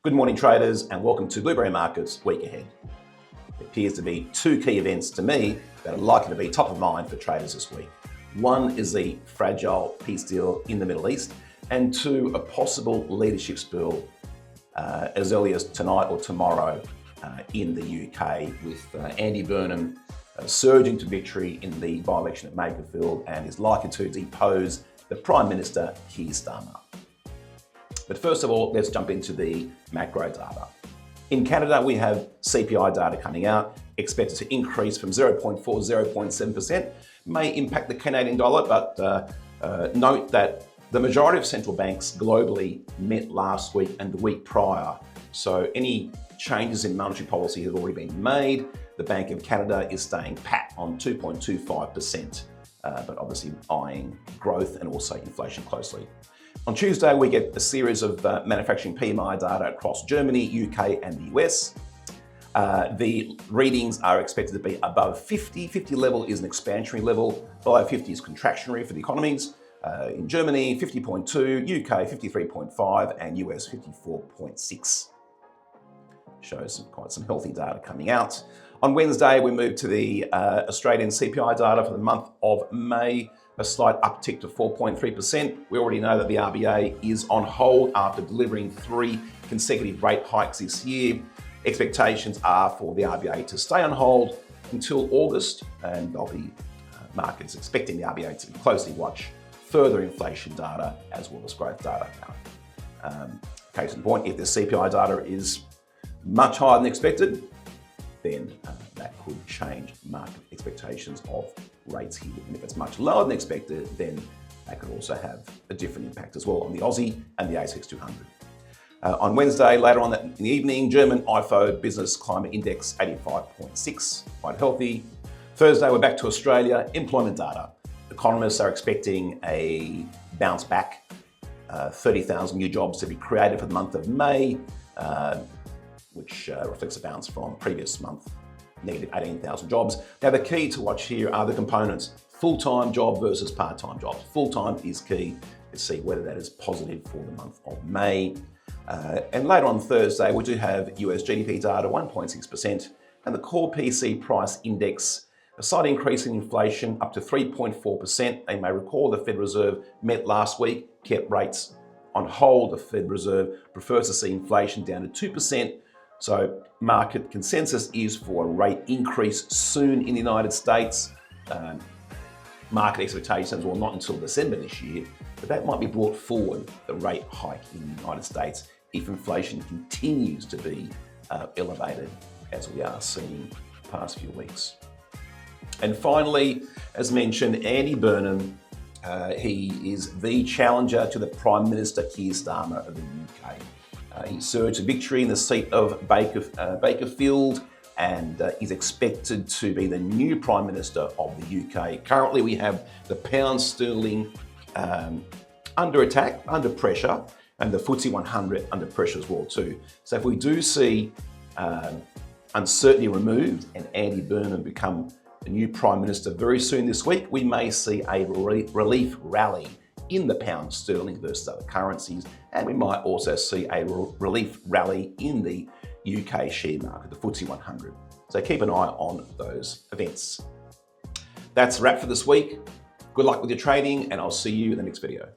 Good morning traders and welcome to Blueberry Markets Week Ahead. There appears to be two key events to me that are likely to be top of mind for traders this week. One is the fragile peace deal in the Middle East, and two, a possible leadership spill as early as tonight or tomorrow in the UK, with Andy Burnham surging to victory in the by-election at Magnified and is likely to depose the Prime Minister Keir Starmer. But first of all, let's jump into the macro data. In Canada, we have CPI data coming out, expected to increase from 0.4 to 0.7%. May impact the Canadian dollar, but note that the majority of central banks globally met last week and the week prior. So any changes in monetary policy have already been made. The Bank of Canada is staying pat on 2.25%, but obviously eyeing growth and also inflation closely. On Tuesday, we get a series of manufacturing PMI data across Germany, UK and the US. The readings are expected to be above 50. 50 level is an expansionary level, below 50 is contractionary for the economies. In Germany, 50.2, UK 53.5 and US 54.6. Shows quite some healthy data coming out. On Wednesday, we move to the Australian CPI data for the month of May. A slight uptick to 4.3%. We already know that the RBA is on hold after delivering 3 consecutive rate hikes this year. Expectations are for the RBA to stay on hold until August, and there'll be markets expecting the RBA to closely watch further inflation data as well as growth data. Case in point, if the CPI data is much higher than expected, then that could change market expectations of rates here. And if it's much lower than expected, then that could also have a different impact as well on the Aussie and the ASX 200. On Wednesday, later on in the evening, German IFO Business Climate Index 85.6, quite healthy. Thursday, we're back to Australia, employment data. Economists are expecting a bounce back, 30,000 new jobs to be created for the month of May, which reflects a bounce from previous month, negative 18,000 jobs. Now, the key to watch here are the components: full-time job versus part-time jobs. Full-time is key to see whether that is positive for the month of May. And later on Thursday, we do have US GDP data, 1.6%, and the core PC price index, a slight increase in inflation up to 3.4%. You may recall the Fed Reserve met last week, kept rates on hold. The Fed Reserve prefers to see inflation down to 2%. So market consensus is for a rate increase soon in the United States. Market expectations, well, not until December this year, but that might be brought forward, the rate hike in the United States, if inflation continues to be elevated as we are seeing the past few weeks. And finally, as mentioned, Andy Burnham, he is the challenger to the Prime Minister Keir Starmer of the UK. He surged to victory in the seat of Bakerfield and is expected to be the new Prime Minister of the UK. Currently, we have the pound sterling under attack, under pressure, and the FTSE 100 under pressure as well too. So if we do see uncertainty removed and Andy Burnham become the new Prime Minister very soon this week, we may see a relief rally in the pound sterling versus other currencies, and we might also see a relief rally in the UK share market, the FTSE 100. So keep an eye on those events. That's a wrap for this week. Good luck with your trading, and I'll see you in the next video.